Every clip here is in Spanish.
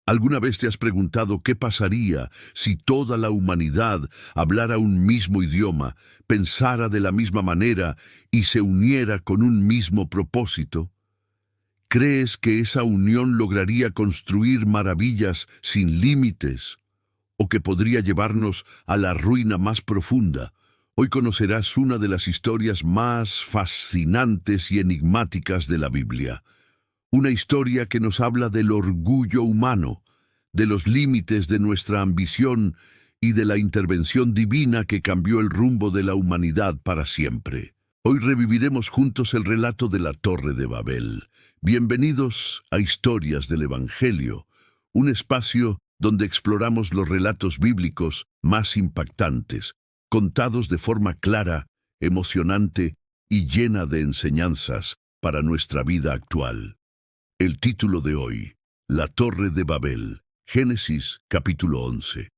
¿Alguna vez te has preguntado qué pasaría si toda la humanidad hablara un mismo idioma, pensara de la misma manera y se uniera con un mismo propósito? ¿Crees que esa unión lograría construir maravillas sin límites o que podría llevarnos a la ruina más profunda? Hoy conocerás una de las historias más fascinantes y enigmáticas de la Biblia. Una historia que nos habla del orgullo humano, de los límites de nuestra ambición y de la intervención divina que cambió el rumbo de la humanidad para siempre. Hoy reviviremos juntos el relato de la Torre de Babel. Bienvenidos a Historias del Evangelio, un espacio donde exploramos los relatos bíblicos más impactantes, contados de forma clara, emocionante y llena de enseñanzas para nuestra vida actual. El título de hoy, La Torre de Babel, Génesis capítulo 11.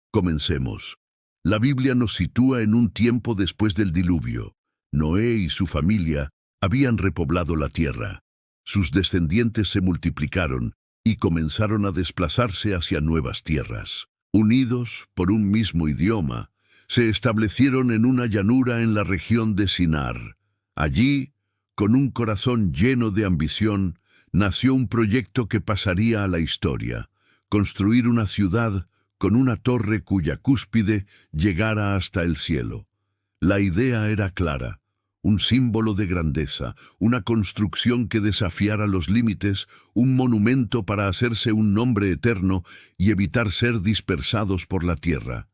Comencemos. La Biblia nos sitúa en un tiempo después del diluvio. Noé y su familia habían repoblado la tierra. Sus descendientes se multiplicaron y comenzaron a desplazarse hacia nuevas tierras. Unidos por un mismo idioma, se establecieron en una llanura en la región de Sinar. Allí, con un corazón lleno de ambición, nació un proyecto que pasaría a la historia: construir una ciudad con una torre cuya cúspide llegara hasta el cielo. La idea era clara: un símbolo de grandeza, una construcción que desafiara los límites, un monumento para hacerse un nombre eterno y evitar ser dispersados por la tierra.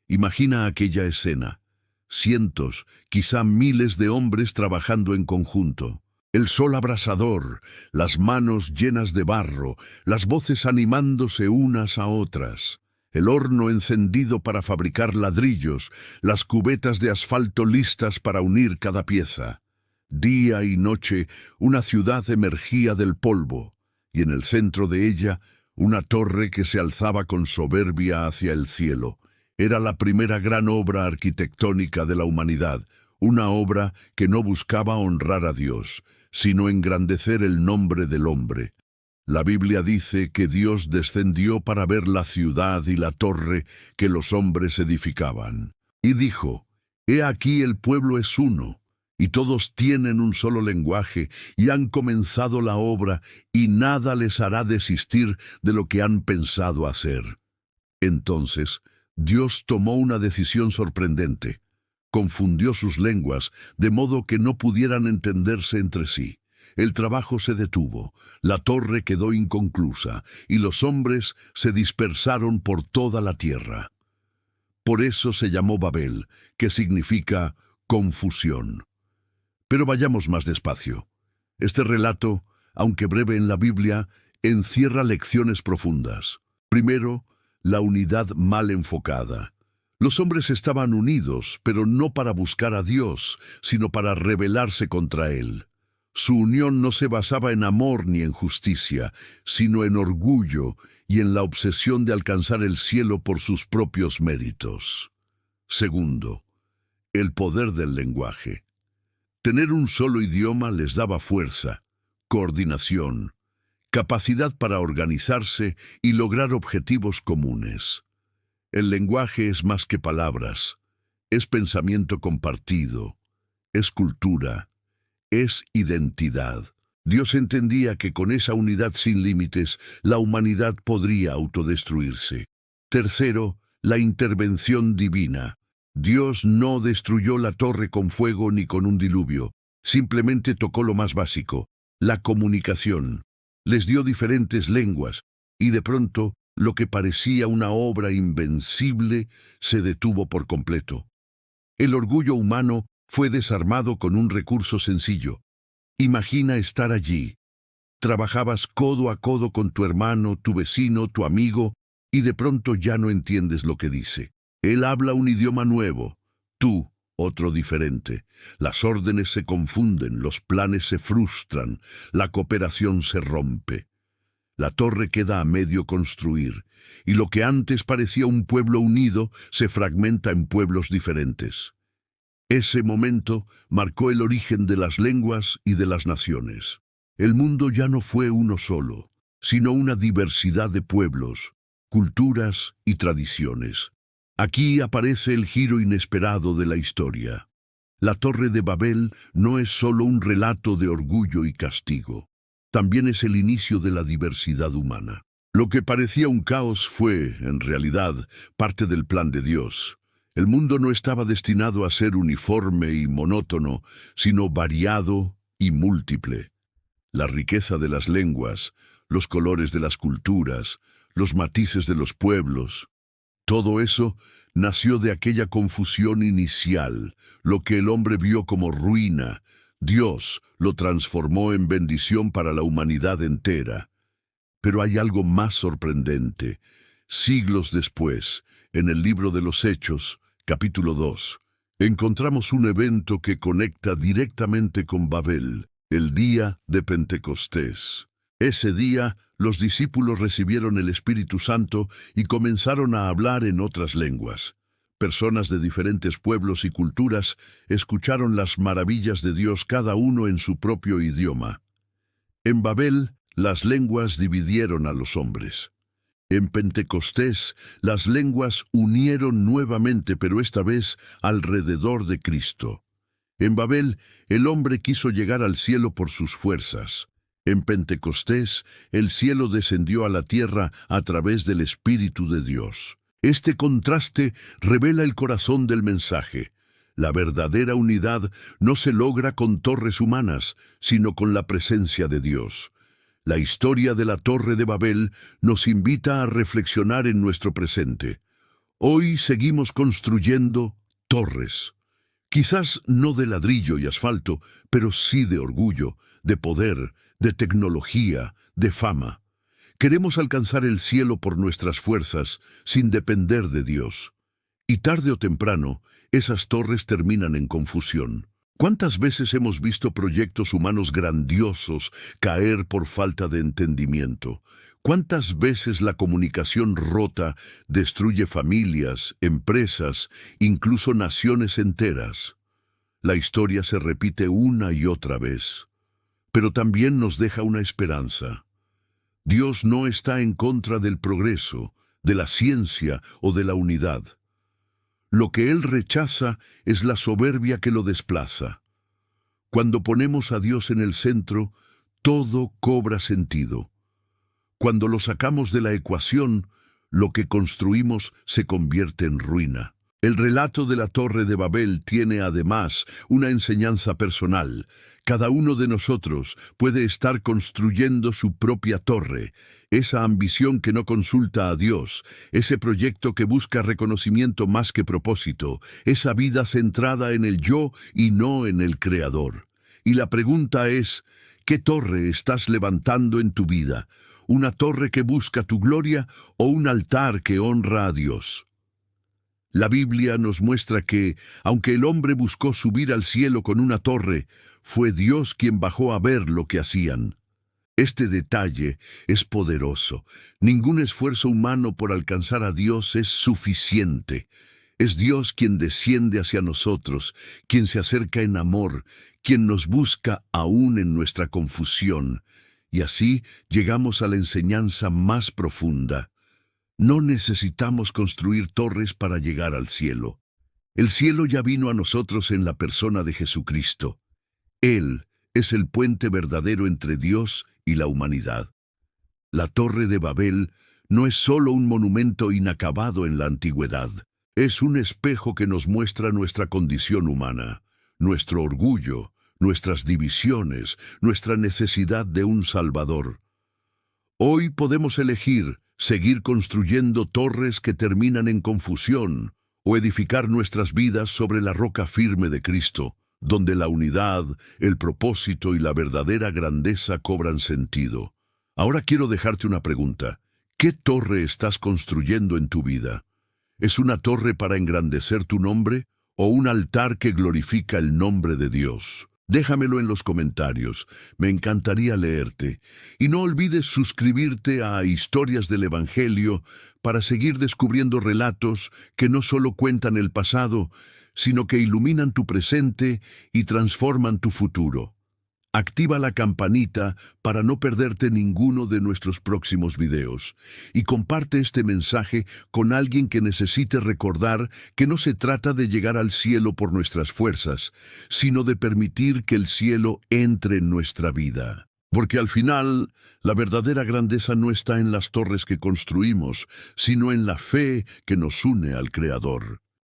Imagina aquella escena: cientos, quizá miles de hombres trabajando en conjunto. El sol abrasador, las manos llenas de barro, las voces animándose unas a otras. El horno encendido para fabricar ladrillos, las cubetas de asfalto listas para unir cada pieza. Día y noche, una ciudad emergía del polvo, y en el centro de ella, una torre que se alzaba con soberbia hacia el cielo. Era la primera gran obra arquitectónica de la humanidad, una obra que no buscaba honrar a Dios, sino engrandecer el nombre del hombre. La Biblia dice que Dios descendió para ver la ciudad y la torre que los hombres edificaban. Y dijo: «He aquí el pueblo es uno, y todos tienen un solo lenguaje, y han comenzado la obra, y nada les hará desistir de lo que han pensado hacer». Entonces, Dios tomó una decisión sorprendente. Confundió sus lenguas, de modo que no pudieran entenderse entre sí. El trabajo se detuvo, la torre quedó inconclusa, y los hombres se dispersaron por toda la tierra. Por eso se llamó Babel, que significa confusión. Pero vayamos más despacio. Este relato, aunque breve en la Biblia, encierra lecciones profundas. Primero, la unidad mal enfocada. Los hombres estaban unidos, pero no para buscar a Dios, sino para rebelarse contra Él. Su unión no se basaba en amor ni en justicia, sino en orgullo y en la obsesión de alcanzar el cielo por sus propios méritos. Segundo, el poder del lenguaje. Tener un solo idioma les daba fuerza, coordinación, capacidad para organizarse y lograr objetivos comunes. El lenguaje es más que palabras, es pensamiento compartido, es cultura, es identidad. Dios entendía que con esa unidad sin límites, la humanidad podría autodestruirse. Tercero, la intervención divina. Dios no destruyó la torre con fuego ni con un diluvio, simplemente tocó lo más básico, la comunicación. Les dio diferentes lenguas, y de pronto, lo que parecía una obra invencible se detuvo por completo. El orgullo humano fue desarmado con un recurso sencillo. Imagina estar allí. Trabajabas codo a codo con tu hermano, tu vecino, tu amigo, y de pronto ya no entiendes lo que dice. Él habla un idioma nuevo, tú otro diferente. Las órdenes se confunden, los planes se frustran, la cooperación se rompe. La torre queda a medio construir, y lo que antes parecía un pueblo unido se fragmenta en pueblos diferentes. Ese momento marcó el origen de las lenguas y de las naciones. El mundo ya no fue uno solo, sino una diversidad de pueblos, culturas y tradiciones. Aquí aparece el giro inesperado de la historia. La Torre de Babel no es solo un relato de orgullo y castigo, también es el inicio de la diversidad humana. Lo que parecía un caos fue, en realidad, parte del plan de Dios. El mundo no estaba destinado a ser uniforme y monótono, sino variado y múltiple. La riqueza de las lenguas, los colores de las culturas, los matices de los pueblos, todo eso nació de aquella confusión inicial. Lo que el hombre vio como ruina, Dios lo transformó en bendición para la humanidad entera. Pero hay algo más sorprendente. Siglos después, en el libro de los Hechos, capítulo 2, encontramos un evento que conecta directamente con Babel, el día de Pentecostés. Ese día, los discípulos recibieron el Espíritu Santo y comenzaron a hablar en otras lenguas. Personas de diferentes pueblos y culturas escucharon las maravillas de Dios, cada uno en su propio idioma. En Babel, las lenguas dividieron a los hombres. En Pentecostés, las lenguas unieron nuevamente, pero esta vez alrededor de Cristo. En Babel, el hombre quiso llegar al cielo por sus fuerzas. En Pentecostés, el cielo descendió a la tierra a través del Espíritu de Dios. Este contraste revela el corazón del mensaje. La verdadera unidad no se logra con torres humanas, sino con la presencia de Dios. La historia de la Torre de Babel nos invita a reflexionar en nuestro presente. Hoy seguimos construyendo torres. Quizás no de ladrillo y asfalto, pero sí de orgullo, de poder, de tecnología, de fama. Queremos alcanzar el cielo por nuestras fuerzas, sin depender de Dios. Y tarde o temprano, esas torres terminan en confusión. ¿Cuántas veces hemos visto proyectos humanos grandiosos caer por falta de entendimiento? ¿Cuántas veces la comunicación rota destruye familias, empresas, incluso naciones enteras? La historia se repite una y otra vez, pero también nos deja una esperanza. Dios no está en contra del progreso, de la ciencia o de la unidad. Lo que Él rechaza es la soberbia que lo desplaza. Cuando ponemos a Dios en el centro, todo cobra sentido. Cuando lo sacamos de la ecuación, lo que construimos se convierte en ruina. El relato de la Torre de Babel tiene además una enseñanza personal. Cada uno de nosotros puede estar construyendo su propia torre, esa ambición que no consulta a Dios, ese proyecto que busca reconocimiento más que propósito, esa vida centrada en el yo y no en el Creador. Y la pregunta es, ¿qué torre estás levantando en tu vida? ¿Una torre que busca tu gloria o un altar que honra a Dios? La Biblia nos muestra que, aunque el hombre buscó subir al cielo con una torre, fue Dios quien bajó a ver lo que hacían. Este detalle es poderoso. Ningún esfuerzo humano por alcanzar a Dios es suficiente. Es Dios quien desciende hacia nosotros, quien se acerca en amor, quien nos busca aún en nuestra confusión. Y así llegamos a la enseñanza más profunda. No necesitamos construir torres para llegar al cielo. El cielo ya vino a nosotros en la persona de Jesucristo. Él es el puente verdadero entre Dios y la humanidad. La Torre de Babel no es solo un monumento inacabado en la antigüedad. Es un espejo que nos muestra nuestra condición humana, nuestro orgullo, nuestras divisiones, nuestra necesidad de un Salvador. Hoy podemos elegir seguir construyendo torres que terminan en confusión o edificar nuestras vidas sobre la roca firme de Cristo, donde la unidad, el propósito y la verdadera grandeza cobran sentido. Ahora quiero dejarte una pregunta. ¿Qué torre estás construyendo en tu vida? ¿Es una torre para engrandecer tu nombre o un altar que glorifica el nombre de Dios? Déjamelo en los comentarios, me encantaría leerte. Y no olvides suscribirte a Historias del Evangelio para seguir descubriendo relatos que no solo cuentan el pasado, sino que iluminan tu presente y transforman tu futuro. Activa la campanita para no perderte ninguno de nuestros próximos videos y comparte este mensaje con alguien que necesite recordar que no se trata de llegar al cielo por nuestras fuerzas, sino de permitir que el cielo entre en nuestra vida. Porque al final, la verdadera grandeza no está en las torres que construimos, sino en la fe que nos une al Creador.